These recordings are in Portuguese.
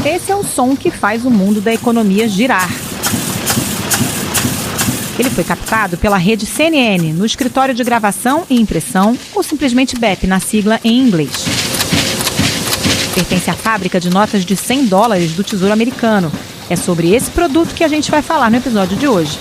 Esse é o som que faz o mundo da economia girar. Ele foi captado pela rede CNN, no escritório de gravação e impressão, ou simplesmente BEP, na sigla em inglês. Pertence à fábrica de notas de $100 do Tesouro Americano. É sobre esse produto que a gente vai falar no episódio de hoje.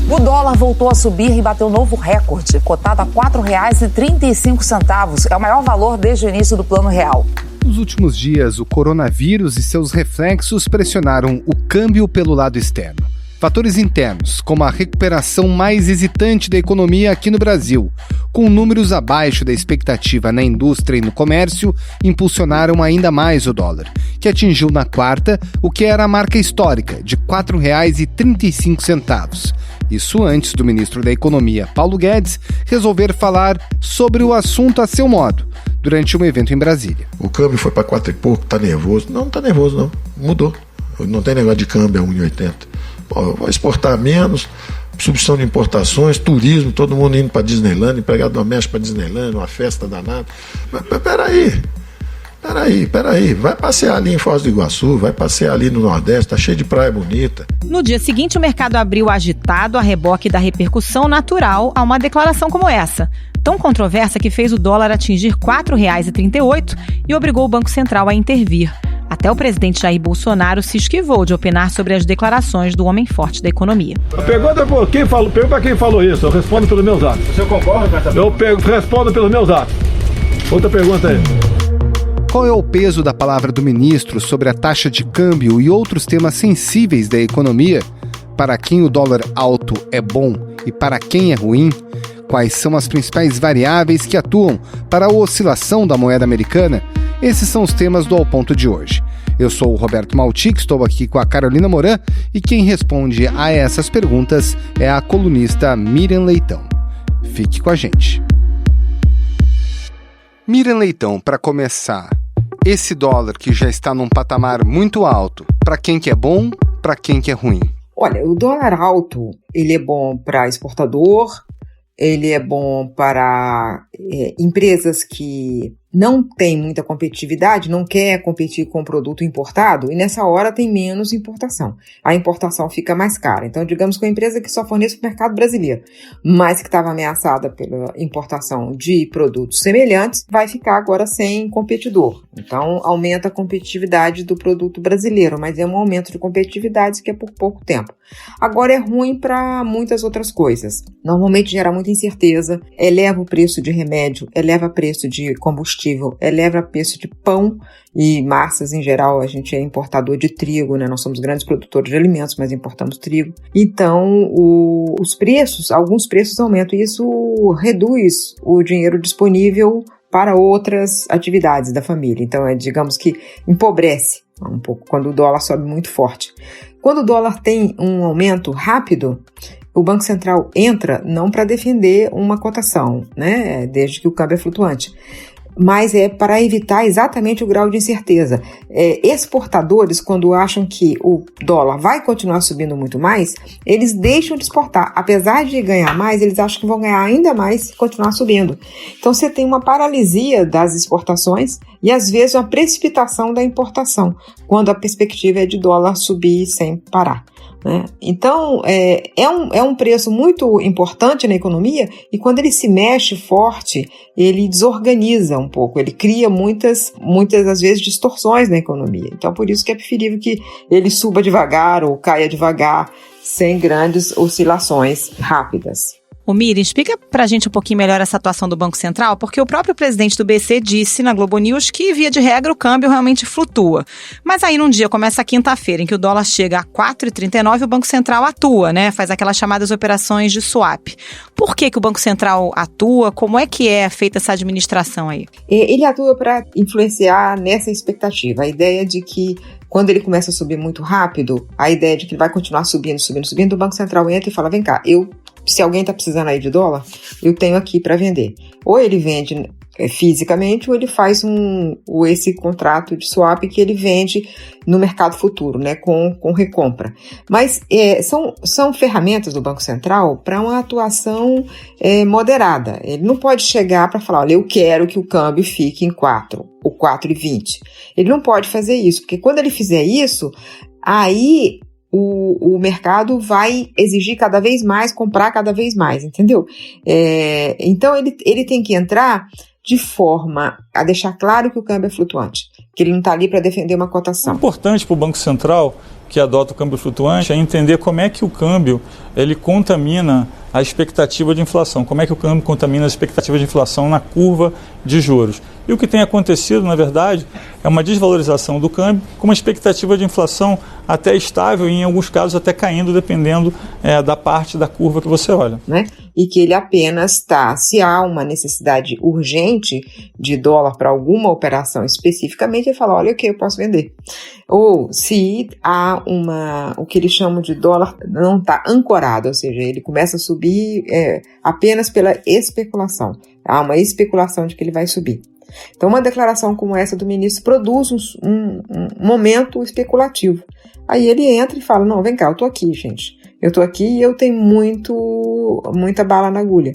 O dólar voltou a subir e bateu novo recorde, cotado a R$ 4,35. É o maior valor desde o início do Plano Real. Nos últimos dias, o coronavírus e seus reflexos pressionaram o câmbio pelo lado externo. Fatores internos, como a recuperação mais hesitante da economia aqui no Brasil, com números abaixo da expectativa na indústria e no comércio, impulsionaram ainda mais o dólar, que atingiu na quarta o que era a marca histórica de R$ 4,35. Isso antes do ministro da Economia, Paulo Guedes, resolver falar sobre o assunto a seu modo, durante um evento em Brasília. O câmbio foi para 4 e pouco, tá nervoso? Não tá nervoso não, mudou. Não tem negócio de câmbio a 1,80. Vai exportar menos, substituição de importações, turismo, todo mundo indo para Disneyland, empregado doméstico para Disneyland, uma festa danada. Mas peraí, vai passear ali em Foz do Iguaçu, vai passear ali no Nordeste, tá cheio de praia bonita. No dia seguinte, o mercado abriu agitado a reboque da repercussão natural a uma declaração como essa, tão controversa que fez o dólar atingir R$ 4,38 e obrigou o Banco Central a intervir. Até o presidente Jair Bolsonaro se esquivou de opinar sobre as declarações do homem forte da economia. A pergunta é pergunta quem falou isso, eu respondo pelos meus atos. O senhor concorda com essa pergunta? Eu respondo pelos meus atos. Outra pergunta aí. Qual é o peso da palavra do ministro sobre a taxa de câmbio e outros temas sensíveis da economia? Para quem o dólar alto é bom e para quem é ruim? Quais são as principais variáveis que atuam para a oscilação da moeda americana? Esses são os temas do Ao Ponto de hoje. Eu sou o Roberto Maltic, estou aqui com a Carolina Moran e quem responde a essas perguntas é a colunista Miriam Leitão. Fique com a gente. Miriam Leitão, para começar, esse dólar que já está num patamar muito alto, para quem que é bom, para quem que é ruim? Olha, o dólar alto, ele é bom para exportador, ele é bom para empresas que não têm muita competitividade, não quer competir com produto importado e nessa hora tem menos importação. A importação fica mais cara. Então, digamos que uma empresa que só fornece para o mercado brasileiro, mas que estava ameaçada pela importação de produtos semelhantes, vai ficar agora sem competidor. Então, aumenta a competitividade do produto brasileiro, mas é um aumento de competitividade que é por pouco tempo. Agora é ruim para muitas outras coisas. Normalmente gera muita incerteza, eleva o preço de remédio, eleva o preço de combustível, eleva o preço de pão e massas em geral. A gente é importador de trigo, né? Nós somos grandes produtores de alimentos, mas importamos trigo. Então, alguns preços aumentam e isso reduz o dinheiro disponível para outras atividades da família. Então, digamos que empobrece um pouco quando o dólar sobe muito forte. Quando o dólar tem um aumento rápido, o Banco Central entra não para defender uma cotação, né? Desde que o câmbio é flutuante, mas é para evitar exatamente o grau de incerteza. Exportadores, quando acham que o dólar vai continuar subindo muito mais, eles deixam de exportar. Apesar de ganhar mais, eles acham que vão ganhar ainda mais se continuar subindo. Então você tem uma paralisia das exportações e às vezes uma precipitação da importação, quando a perspectiva é de dólar subir sem parar. Então, é um preço muito importante na economia e quando ele se mexe forte, ele desorganiza um pouco, ele cria muitas às vezes distorções na economia. Então, por isso que é preferível que ele suba devagar ou caia devagar, sem grandes oscilações rápidas. Ô Miriam, explica pra gente um pouquinho melhor essa atuação do Banco Central, porque o próprio presidente do BC disse na Globo News que, via de regra, o câmbio realmente flutua. Mas aí num dia, começa a quinta-feira, em que o dólar chega a 4,39, o Banco Central atua, né? Faz aquelas chamadas operações de swap. Por que o Banco Central atua? Como é que é feita essa administração aí? Ele atua para influenciar nessa expectativa, a ideia de que quando ele começa a subir muito rápido, a ideia de que ele vai continuar subindo, o Banco Central entra e fala, vem cá, se alguém está precisando aí de dólar, eu tenho aqui para vender. Ou ele vende fisicamente, ou ele faz esse contrato de swap que ele vende no mercado futuro, né, com recompra. Mas são ferramentas do Banco Central para uma atuação moderada. Ele não pode chegar para falar, olha, eu quero que o câmbio fique em 4 ou 4,20. Ele não pode fazer isso, porque quando ele fizer isso, aí o mercado vai exigir cada vez mais, comprar cada vez mais, entendeu? Então ele tem que entrar de forma a deixar claro que o câmbio é flutuante, que ele não está ali para defender uma cotação. O importante para o Banco Central, que adota o câmbio flutuante, é entender como é que o câmbio ele contamina a expectativa de inflação, como é que o câmbio contamina a expectativa de inflação na curva de juros. E o que tem acontecido, na verdade, é uma desvalorização do câmbio com uma expectativa de inflação até estável e, em alguns casos, até caindo, dependendo da parte da curva que você olha. Né? E que ele apenas se há uma necessidade urgente de dólar para alguma operação especificamente, ele fala, olha, ok, eu posso vender. Ou se há o que eles chamam de dólar não está ancorado, ou seja, ele começa a subir apenas pela especulação. Há uma especulação de que ele vai subir. Então, uma declaração como essa do ministro produz um momento especulativo. Aí ele entra e fala, não, vem cá, eu tô aqui, gente. Eu tô aqui e eu tenho muita bala na agulha.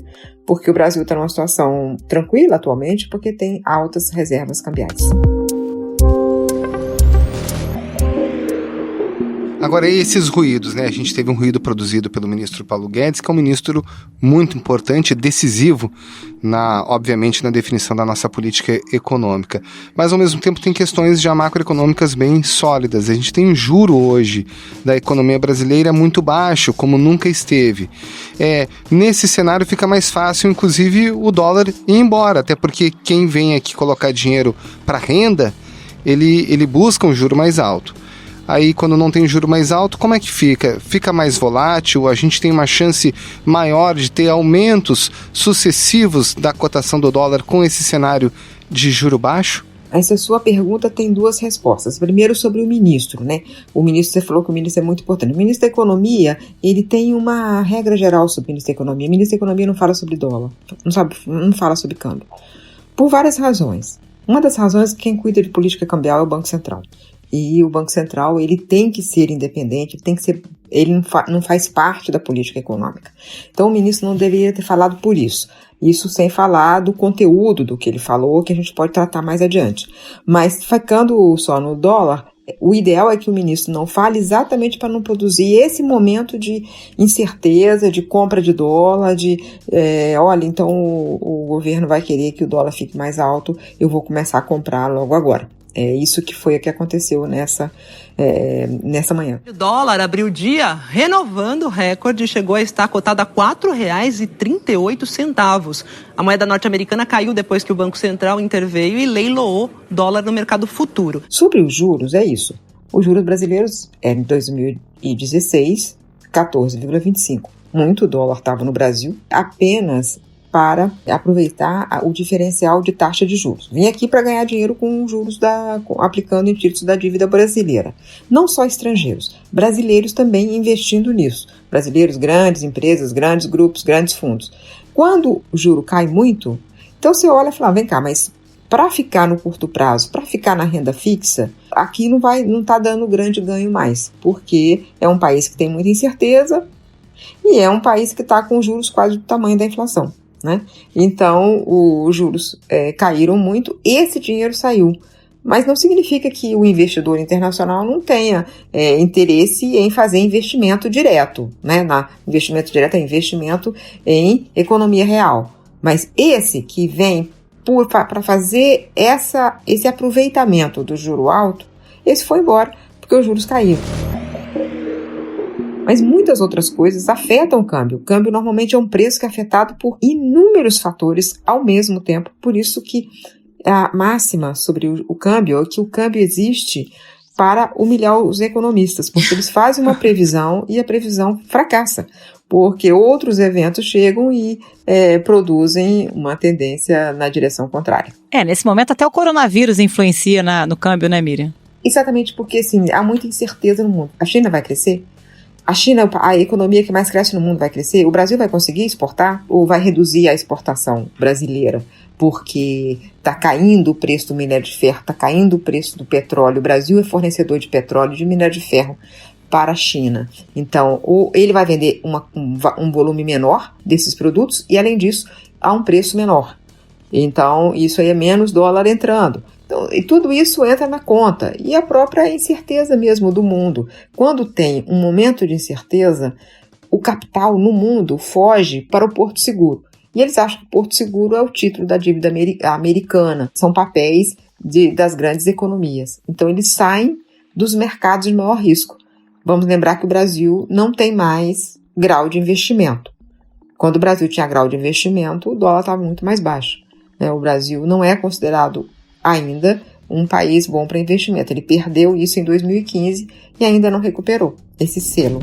Porque o Brasil está numa situação tranquila atualmente, porque tem altas reservas cambiais. Agora, esses ruídos, né? A gente teve um ruído produzido pelo ministro Paulo Guedes, que é um ministro muito importante, decisivo, obviamente, na definição da nossa política econômica. Mas, ao mesmo tempo, tem questões já macroeconômicas bem sólidas. A gente tem um juro hoje da economia brasileira muito baixo, como nunca esteve. Nesse cenário fica mais fácil, inclusive, o dólar ir embora, até porque quem vem aqui colocar dinheiro para renda, ele busca um juro mais alto. Aí, quando não tem juro mais alto, como é que fica? Fica mais volátil? A gente tem uma chance maior de ter aumentos sucessivos da cotação do dólar com esse cenário de juro baixo? Essa sua pergunta tem duas respostas. Primeiro, sobre o ministro, né? O ministro, você falou que o ministro é muito importante. O ministro da Economia, ele tem uma regra geral sobre o ministro da Economia. O ministro da Economia não fala sobre dólar, não fala sobre câmbio. Por várias razões. Uma das razões é que quem cuida de política cambial é o Banco Central. E o Banco Central, ele tem que ser independente, ele não faz parte da política econômica. Então, o ministro não deveria ter falado por isso. Isso sem falar do conteúdo do que ele falou, que a gente pode tratar mais adiante. Mas, ficando só no dólar, o ideal é que o ministro não fale exatamente para não produzir esse momento de incerteza, de compra de dólar, olha, então o governo vai querer que o dólar fique mais alto, eu vou começar a comprar logo agora. É isso que foi o que aconteceu nessa manhã. O dólar abriu o dia renovando o recorde e chegou a estar cotado a R$ 4,38. A moeda norte-americana caiu depois que o Banco Central interveio e leiloou dólar no mercado futuro. Sobre os juros, é isso. Os juros brasileiros em 2016, 14,25. Muito dólar estava no Brasil, apenas para aproveitar o diferencial de taxa de juros. Vim aqui para ganhar dinheiro com juros aplicando em títulos da dívida brasileira. Não só estrangeiros, brasileiros também investindo nisso. Brasileiros, grandes empresas, grandes grupos, grandes fundos. Quando o juro cai muito, então você olha e fala, vem cá, mas para ficar no curto prazo, para ficar na renda fixa, aqui não está dando grande ganho mais, porque é um país que tem muita incerteza e é um país que está com juros quase do tamanho da inflação. Né? Então, os juros caíram muito, esse dinheiro saiu. Mas não significa que o investidor internacional não tenha interesse em fazer investimento direto. Né? Investimento direto é investimento em economia real. Mas esse que vem para fazer esse aproveitamento do juro alto, esse foi embora, porque os juros caíram. Mas muitas outras coisas afetam o câmbio. O câmbio normalmente é um preço que é afetado por inúmeros fatores ao mesmo tempo. Por isso que a máxima sobre o câmbio é que o câmbio existe para humilhar os economistas, porque eles fazem uma previsão e a previsão fracassa, porque outros eventos chegam e produzem uma tendência na direção contrária. Nesse momento até o coronavírus influencia no câmbio, né, Miriam? Exatamente porque, assim, há muita incerteza no mundo. A China vai crescer? A China, a economia que mais cresce no mundo, vai crescer? O Brasil vai conseguir exportar ou vai reduzir a exportação brasileira? Porque está caindo o preço do minério de ferro, está caindo o preço do petróleo. O Brasil é fornecedor de petróleo e de minério de ferro para a China. Então, ou ele vai vender um volume menor desses produtos e, além disso, a um preço menor. Então, isso aí é menos dólar entrando. Então, e tudo isso entra na conta. E a própria incerteza mesmo do mundo. Quando tem um momento de incerteza, o capital no mundo foge para o Porto Seguro. E eles acham que o Porto Seguro é o título da dívida americana. São papéis das grandes economias. Então, eles saem dos mercados de maior risco. Vamos lembrar que o Brasil não tem mais grau de investimento. Quando o Brasil tinha grau de investimento, o dólar estava muito mais baixo. O Brasil não é considerado ainda um país bom para investimento. Ele perdeu isso em 2015 e ainda não recuperou esse selo.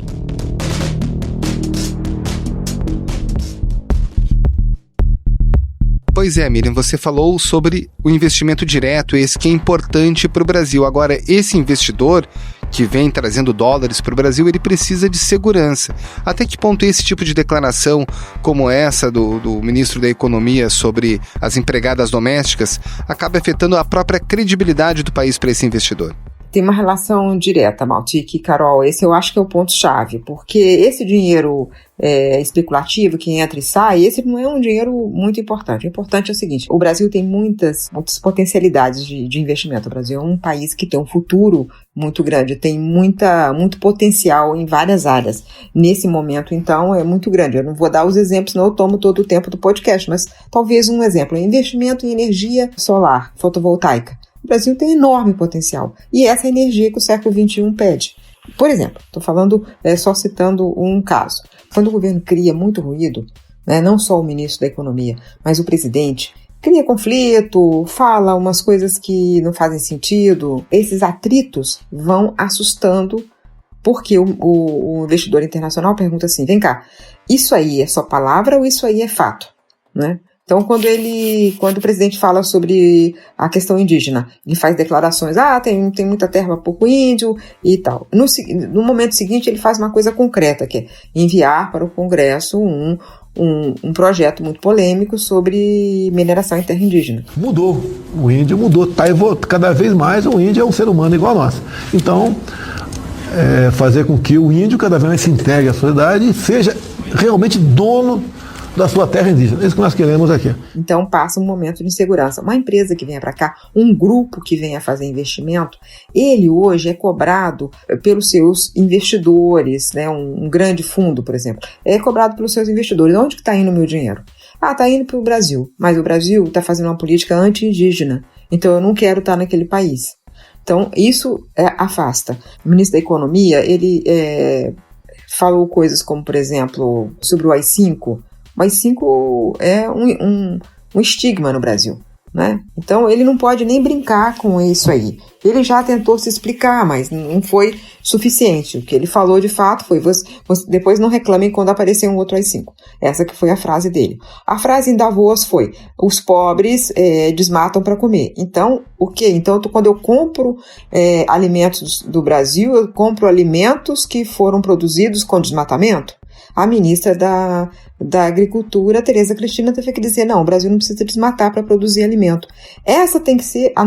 Pois é, Miriam, você falou sobre o investimento direto, esse que é importante para o Brasil. Agora, esse investidor que vem trazendo dólares para o Brasil, ele precisa de segurança. Até que ponto esse tipo de declaração, como essa do ministro da Economia sobre as empregadas domésticas, acaba afetando a própria credibilidade do país para esse investidor? Tem uma relação direta, Maltic e Carol, esse eu acho que é o ponto-chave, porque esse dinheiro especulativo que entra e sai, esse não é um dinheiro muito importante. O importante é o seguinte, o Brasil tem muitas potencialidades de investimento. O Brasil é um país que tem um futuro muito grande, tem muito potencial em várias áreas. Nesse momento, então, é muito grande. Eu não vou dar os exemplos, senão eu tomo todo o tempo do podcast, mas talvez um exemplo, investimento em energia solar, fotovoltaica. O Brasil tem enorme potencial. E essa é a energia que o século XXI pede. Por exemplo, estou falando, só citando um caso. Quando o governo cria muito ruído, não só o ministro da Economia, mas o presidente, cria conflito, fala umas coisas que não fazem sentido, esses atritos vão assustando, porque o investidor internacional pergunta assim, vem cá, isso aí é só palavra ou isso aí é fato? Né? Então, quando o presidente fala sobre a questão indígena, ele faz declarações, tem muita terra para pouco índio e tal. No momento seguinte, ele faz uma coisa concreta, que é enviar para o Congresso um projeto muito polêmico sobre mineração em terra indígena. Mudou, o índio mudou, cada vez mais o índio é um ser humano igual a nós. Então, fazer com que o índio cada vez mais se integre à sociedade e seja realmente dono da sua terra indígena. É isso que nós queremos aqui. Então passa um momento de insegurança. Uma empresa que venha para cá, um grupo que venha fazer investimento, ele hoje é cobrado pelos seus investidores, né? Um grande fundo, por exemplo, é cobrado pelos seus investidores. Onde que está indo o meu dinheiro? Está indo para o Brasil, mas o Brasil está fazendo uma política anti-indígena, então eu não quero estar naquele país. Então isso afasta. O ministro da Economia, ele falou coisas como, por exemplo, sobre o AI-5. O AI-5 é um estigma no Brasil, né? Então ele não pode nem brincar com isso aí. Ele já tentou se explicar, mas não foi suficiente. O que ele falou de fato foi, depois não reclamem quando aparecer um outro AI-5. Essa que foi a frase dele. A frase em Davos foi, os pobres desmatam para comer. Então, o quê? Então, quando eu compro alimentos do Brasil, eu compro alimentos que foram produzidos com desmatamento? A ministra da Agricultura, Tereza Cristina, teve que dizer, não, o Brasil não precisa desmatar para produzir alimento. Essa tem que ser a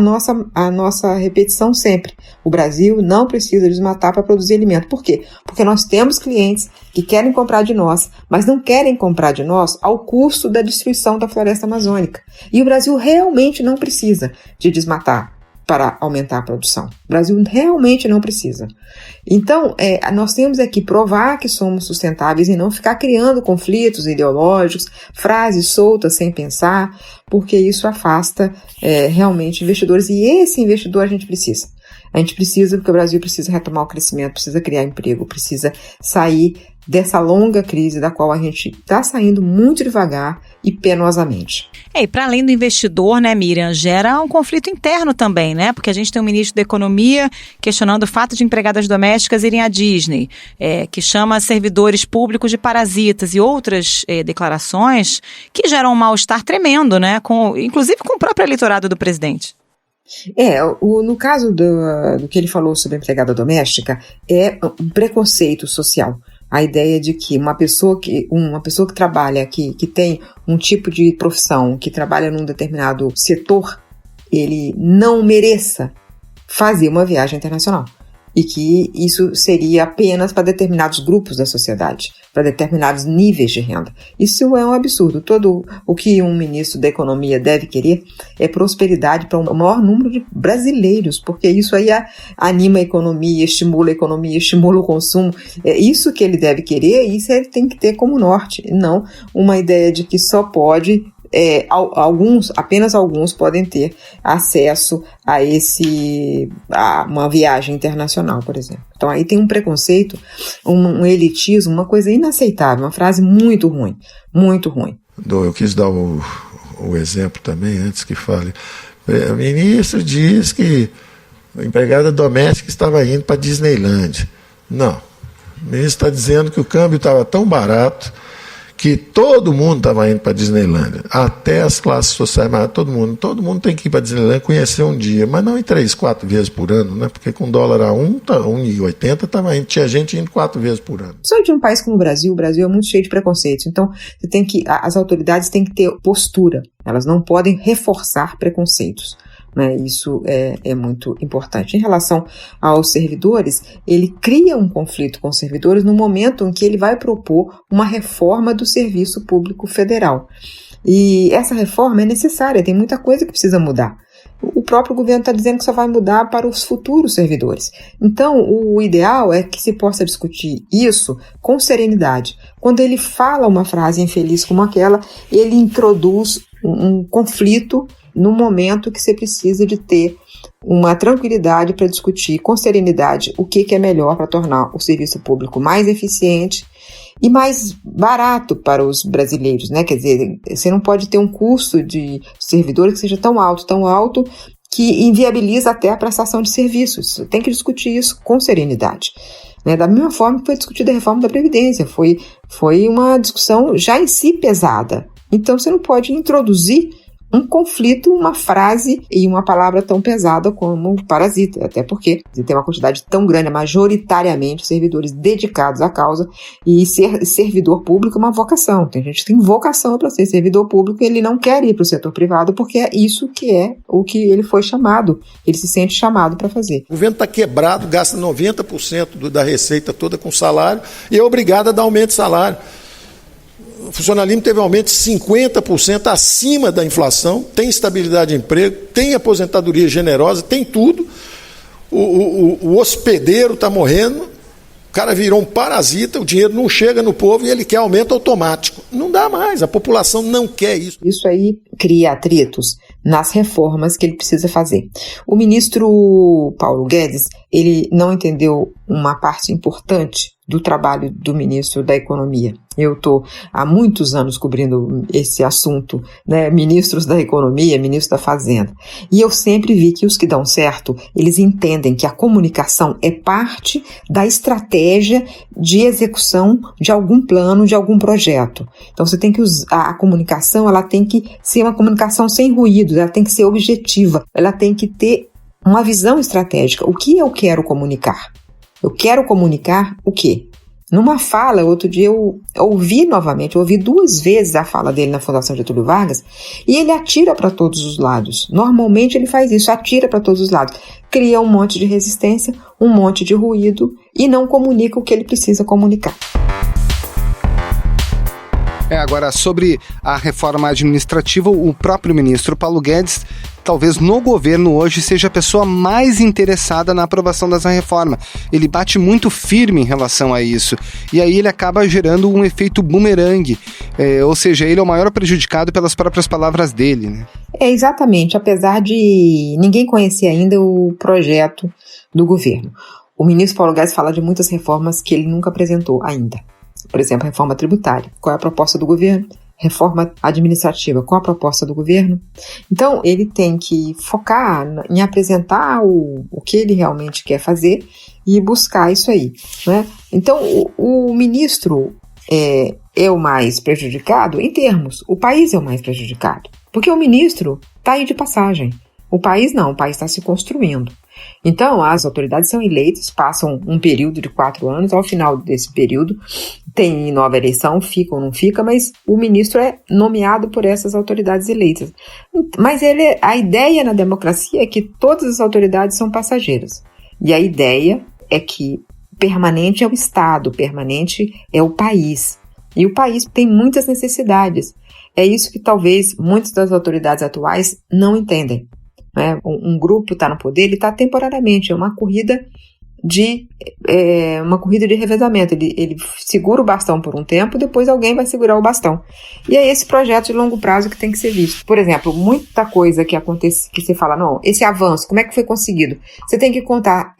nossa repetição sempre. O Brasil não precisa desmatar para produzir alimento. Por quê? Porque nós temos clientes que querem comprar de nós, mas não querem comprar de nós ao custo da destruição da floresta amazônica. E o Brasil realmente não precisa de desmatar para aumentar a produção. O Brasil realmente não precisa. Então, nós temos que provar que somos sustentáveis e não ficar criando conflitos ideológicos, frases soltas sem pensar, porque isso afasta realmente investidores. E esse investidor a gente precisa. A gente precisa, porque o Brasil precisa retomar o crescimento, precisa criar emprego, precisa sair dessa longa crise da qual a gente está saindo muito devagar e penosamente. E para além do investidor, né, Miriam, gera um conflito interno também, né? Porque a gente tem um ministro da Economia questionando o fato de empregadas domésticas irem à Disney, que chama servidores públicos de parasitas e outras declarações que geram um mal-estar tremendo, né? Inclusive com o próprio eleitorado do presidente. No caso do que ele falou sobre a empregada doméstica, é um preconceito social. A ideia de que uma pessoa que trabalha, que tem um tipo de profissão, que trabalha num determinado setor, ele não mereça fazer uma viagem internacional. E que isso seria apenas para determinados grupos da sociedade, para determinados níveis de renda. Isso é um absurdo. Todo o que um ministro da Economia deve querer é prosperidade para o maior número de brasileiros, porque isso aí anima a economia, estimula o consumo. É isso que ele deve querer e isso ele tem que ter como norte, não uma ideia de que só pode... apenas alguns podem ter acesso a uma viagem internacional, por exemplo. Então aí tem um preconceito, um elitismo, uma coisa inaceitável, uma frase muito ruim, muito ruim. Eu quis dar o exemplo também, antes que fale. O ministro diz que a empregada doméstica estava indo para a Disneyland. Não, o ministro está dizendo que o câmbio estava tão barato que todo mundo estava indo para a Disneylândia, até as classes sociais, mas todo mundo tem que ir para a Disneylândia conhecer um dia, mas não em 3, 4 vezes por ano, né? Porque com dólar a 1,80 tinha gente indo 4 vezes por ano. Só de um país como o Brasil é muito cheio de preconceitos, então as autoridades têm que ter postura, elas não podem reforçar preconceitos. Né, isso é muito importante. Em relação aos servidores, ele cria um conflito com os servidores no momento em que ele vai propor uma reforma do Serviço Público Federal. E essa reforma é necessária, tem muita coisa que precisa mudar. O próprio governo está dizendo que só vai mudar para os futuros servidores. Então, o ideal é que se possa discutir isso com serenidade. Quando ele fala uma frase infeliz como aquela, ele introduz um conflito no momento que você precisa de ter uma tranquilidade para discutir com serenidade o que é melhor para tornar o serviço público mais eficiente e mais barato para os brasileiros, né? Quer dizer, você não pode ter um custo de servidor que seja tão alto que inviabiliza até a prestação de serviços. Você tem que discutir isso com serenidade. Né? Da mesma forma que foi discutida a reforma da Previdência, foi uma discussão já em si pesada. Então você não pode introduzir um conflito, uma frase e uma palavra tão pesada como parasita, até porque tem uma quantidade tão grande, majoritariamente servidores dedicados à causa, e ser servidor público é uma vocação. Tem gente que tem vocação para ser servidor público e ele não quer ir para o setor privado porque é isso que é o que ele foi chamado, ele se sente chamado para fazer. O governo está quebrado, gasta 90% da receita toda com salário e é obrigado a dar aumento de salário. O funcionalismo teve um aumento de 50% acima da inflação, tem estabilidade de emprego, tem aposentadoria generosa, tem tudo. O hospedeiro está morrendo, o cara virou um parasita, o dinheiro não chega no povo e ele quer aumento automático. Não dá mais, a população não quer isso. Isso aí cria atritos nas reformas que ele precisa fazer. O ministro Paulo Guedes, ele não entendeu uma parte importante do trabalho do ministro da Economia. Eu estou há muitos anos cobrindo esse assunto, né? Ministros da Economia, ministro da Fazenda. E eu sempre vi que os que dão certo, eles entendem que a comunicação é parte da estratégia de execução de algum plano, de algum projeto. Então você tem que usar a comunicação, ela tem que ser uma comunicação sem ruídos, ela tem que ser objetiva, ela tem que ter uma visão estratégica. O que eu quero comunicar? Eu quero comunicar o quê? Numa fala, outro dia eu ouvi 2 vezes a fala dele na Fundação Getúlio Vargas, e ele atira para todos os lados. Normalmente ele faz isso, atira para todos os lados. Cria um monte de resistência, um monte de ruído e não comunica o que ele precisa comunicar. Agora, sobre a reforma administrativa, o próprio ministro Paulo Guedes, talvez no governo hoje, seja a pessoa mais interessada na aprovação dessa reforma. Ele bate muito firme em relação a isso. E aí ele acaba gerando um efeito bumerangue. Ou seja, ele é o maior prejudicado pelas próprias palavras dele, né? Exatamente. Apesar de ninguém conhecer ainda o projeto do governo. O ministro Paulo Guedes fala de muitas reformas que ele nunca apresentou ainda. Por exemplo, a reforma tributária. Qual é a proposta do governo? Reforma administrativa. Qual a proposta do governo? Então, ele tem que focar em apresentar o que ele realmente quer fazer e buscar isso aí, né? Então, o ministro é o mais prejudicado em termos. O país é o mais prejudicado. Porque o ministro está aí de passagem. O país não, o país está se construindo. Então, as autoridades são eleitas, passam um período de 4 anos, ao final desse período tem nova eleição, fica ou não fica, mas o ministro é nomeado por essas autoridades eleitas. Mas a ideia na democracia é que todas as autoridades são passageiras. E a ideia é que permanente é o Estado, permanente é o país. E o país tem muitas necessidades. É isso que talvez muitas das autoridades atuais não entendem. Né? Um grupo está no poder, ele está temporariamente, é uma corrida de revezamento. Ele segura o bastão por um tempo, depois alguém vai segurar o bastão. E é esse projeto de longo prazo que tem que ser visto. Por exemplo, muita coisa que acontece, que você fala, não, esse avanço, como é que foi conseguido? Você tem que contar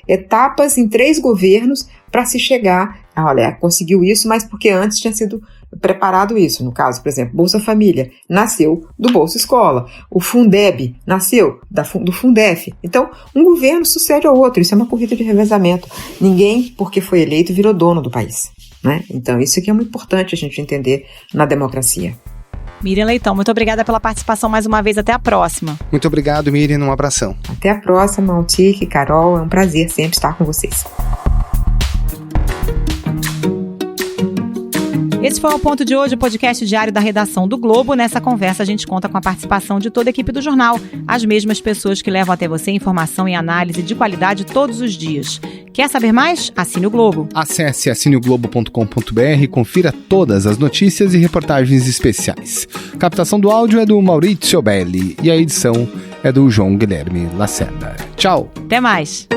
etapas em 3 governos para se chegar, olha, conseguiu isso, mas porque antes tinha sido preparado isso. No caso, por exemplo, Bolsa Família nasceu do Bolsa Escola, o Fundeb nasceu do Fundef. Então, um governo sucede ao outro, isso é uma corrida de revezamento. Ninguém, porque foi eleito, virou dono do país, né? Então, isso aqui é muito importante a gente entender na democracia. Miriam Leitão, muito obrigada pela participação mais uma vez, até a próxima. Muito obrigado, Miriam, um abração. Até a próxima, Altique, Carol, é um prazer sempre estar com vocês. Esse foi o Ponto de Hoje, o podcast diário da redação do Globo. Nessa conversa a gente conta com a participação de toda a equipe do jornal, as mesmas pessoas que levam até você informação e análise de qualidade todos os dias. Quer saber mais? Assine o Globo. Acesse assineoglobo.com.br e confira todas as notícias e reportagens especiais. A captação do áudio é do Maurizio Belli e a edição é do João Guilherme Lacerda. Tchau! Até mais!